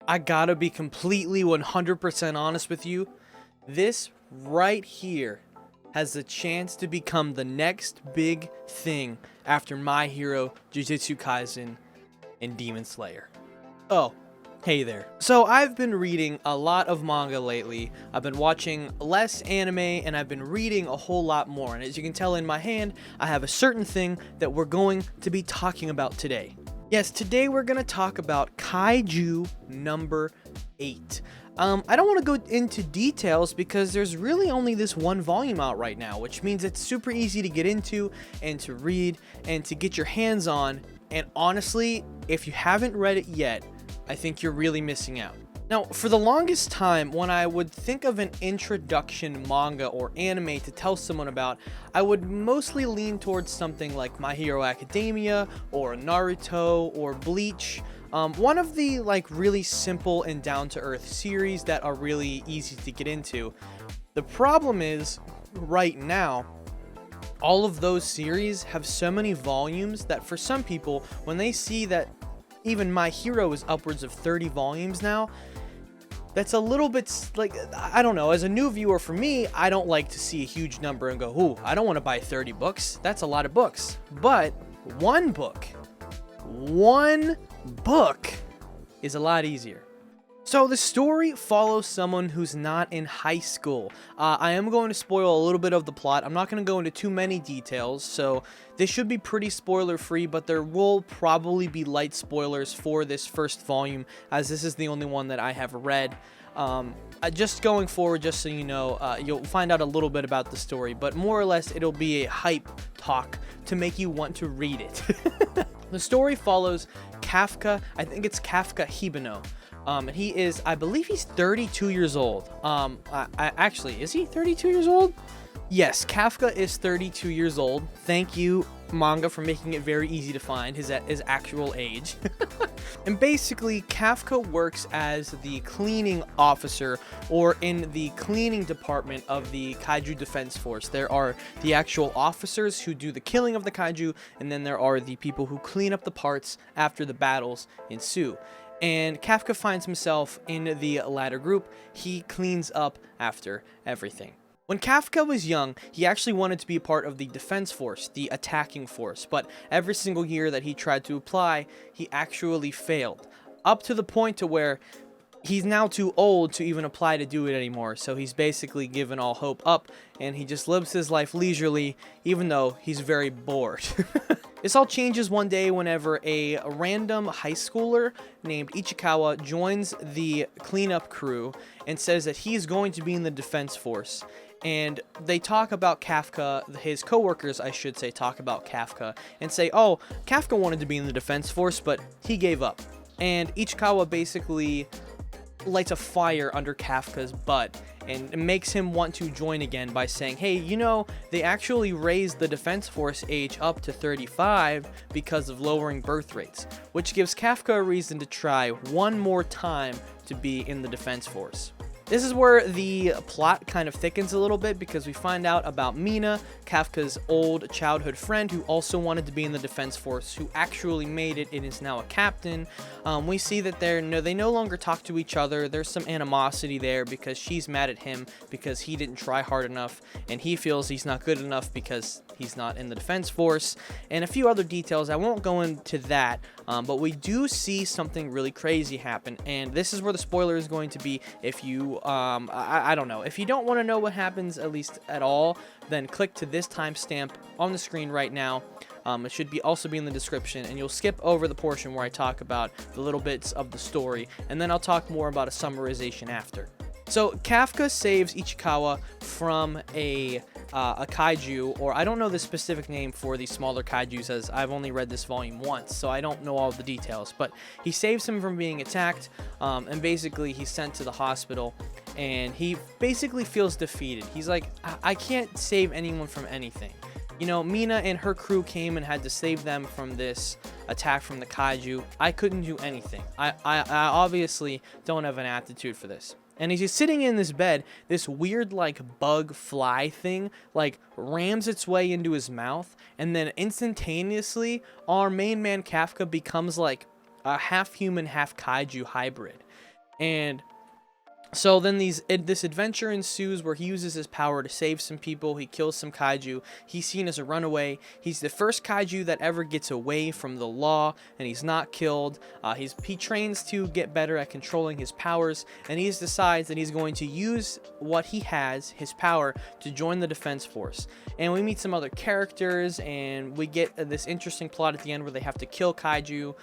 I gotta be completely 100% honest with you. This right here has the chance to become the next big thing after My Hero, Jujutsu Kaisen, and Demon Slayer. Oh, hey there. So I've been reading a lot of manga lately. I've been watching less anime and I've been reading a whole lot more. And as you can tell in my hand, I have a certain thing that we're going to be talking about today. Yes, today we're going to talk about Kaiju number 8. I don't want to go into details because there's really only this one volume out right now, which means it's super easy to get into and to read and to get your hands on. And honestly, if you haven't read it yet, I think you're really missing out. Now, for the longest time, when I would think of an introduction manga or anime to tell someone about, I would mostly lean towards something like My Hero Academia or Naruto or Bleach. One of the really simple and down-to-earth series that are really easy to get into. The problem is, right now, all of those series have so many volumes that for some people, when they see that even My Hero is upwards of 30 volumes now, that's a little bit I don't know, as a new viewer for me, I don't like to see a huge number and go, ooh, I don't want to buy 30 books. That's a lot of books. But one book is a lot easier. So the story follows someone who's not in high school. I am going to spoil a little bit of the plot. I'm not going to go into too many details, so this should be pretty spoiler free, but there will probably be light spoilers for this first volume, as this is the only one that I have read. Just going forward, just so you know, you'll find out a little bit about the story, but more or less it'll be a hype talk to make you want to read it. The story follows Kafka. I think it's Kafka Hibino. And he is, I believe he's 32 years old. Actually, is he 32 years old? Yes, Kafka is 32 years old. Thank you, manga, for making it very easy to find his actual age. And basically, Kafka works as the cleaning officer, or in the cleaning department of the Kaiju Defense Force. There are the actual officers who do the killing of the Kaiju, and then there are the people who clean up the parts after the battles ensue. And Kafka finds himself in the latter group. He cleans up after everything. When Kafka was young, he actually wanted to be a part of the defense force, the attacking force, but every single year that he tried to apply, he actually failed. Up to the point to where he's now too old to even apply to do it anymore, so he's basically given all hope up, and he just lives his life leisurely, even though he's very bored. This all changes one day whenever a random high schooler named Ichikawa joins the cleanup crew and says that he's going to be in the defense force. And they talk about Kafka, his coworkers, I should say, talk about Kafka and say, oh, Kafka wanted to be in the defense force, but he gave up. And Ichikawa basically lights a fire under Kafka's butt and makes him want to join again by saying, hey, you know, they actually raised the defense force age up to 35 because of lowering birth rates, which gives Kafka a reason to try one more time to be in the defense force. This is where the plot kind of thickens a little bit because we find out about Mina, Kafka's old childhood friend who also wanted to be in the defense force, who actually made it and is now a captain. We see that they no longer talk to each other. There's some animosity there because she's mad at him because he didn't try hard enough, and he feels he's not good enough because he's not in the defense force, and a few other details. I won't go into that, but we do see something really crazy happen, and this is where the spoiler is going to be. If you I don't know, if you don't want to know what happens, at least at all, then click to this timestamp on the screen right now. It should also be in the description, and you'll skip over the portion where I talk about the little bits of the story, and then I'll talk more about a summarization after. So Kafka saves Ichikawa from a kaiju, or I don't know the specific name for these smaller kaijus, as I've only read this volume once, so I don't know all the details, but he saves him from being attacked, and basically he's sent to the hospital, and he basically feels defeated. He's like, I can't save anyone from anything. You know, Mina and her crew came and had to save them from this attack from the kaiju. I couldn't do anything. I obviously don't have an aptitude for this. And as he's sitting in this bed, this weird, bug fly thing, rams its way into his mouth. And then instantaneously, our main man Kafka becomes, a half-human, half-kaiju hybrid. And so then this adventure ensues where he uses his power to save some people. He kills some kaiju. He's seen as a runaway. He's the first kaiju that ever gets away from the law, and he's not killed. He trains to get better at controlling his powers, and he decides that he's going to use what he has, his power, to join the defense force. And we meet some other characters, and we get this interesting plot at the end where they have to kill kaiju.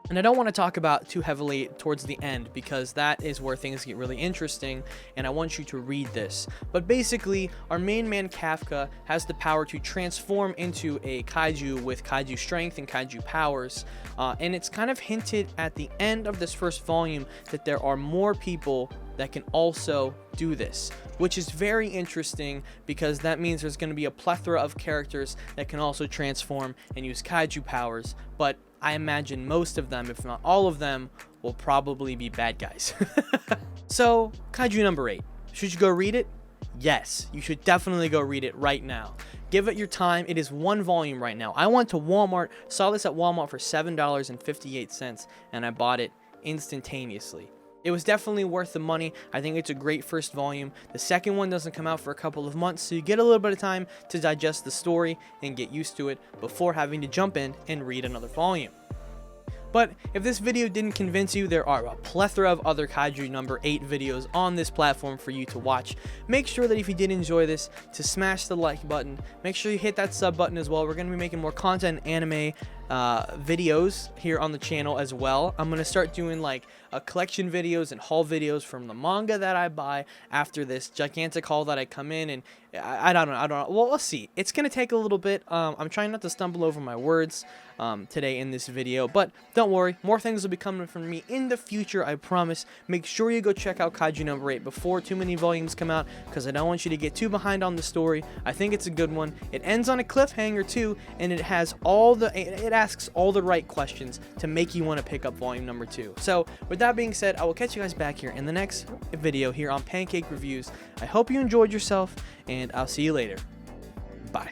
And I don't want to talk about too heavily towards the end because that is where things get really interesting, and I want you to read this. But basically, our main man Kafka has the power to transform into a kaiju with kaiju strength and kaiju powers, and it's kind of hinted at the end of this first volume that there are more people that can also do this, which is very interesting because that means there's going to be a plethora of characters that can also transform and use kaiju powers, but I imagine most of them, if not all of them, will probably be bad guys. So, Kaiju number 8. Should you go read it? Yes, you should definitely go read it right now. Give it your time. It is 1 volume right now. I went to Walmart, saw this at Walmart for $7.58, and I bought it instantaneously. It was definitely worth the money. I think it's a great first volume. The second one doesn't come out for a couple of months, so you get a little bit of time to digest the story and get used to it before having to jump in and read another volume. But if this video didn't convince you, there are a plethora of other Kaiju number 8 videos on this platform for you to watch. Make sure that if you did enjoy this, to smash the like button. Make sure you hit that sub button as well. We're going to be making more content and anime videos here on the channel as well. I'm going to start doing like collection videos and haul videos from the manga that I buy after this gigantic haul that I come in, and I don't know. Well, let's see. It's going to take a little bit. I'm trying not to stumble over my words today in this video, but don't worry. More things will be coming from me in the future, I promise. Make sure you go check out Kaiju number 8 before too many volumes come out, because I don't want you to get too behind on the story. I think it's a good one. It ends on a cliffhanger too, and it asks all the right questions to make you want to pick up volume number 2. So with that being said, I will catch you guys back here in the next video here on Pancake Reviews. I hope you enjoyed yourself, and I'll see you later. Bye.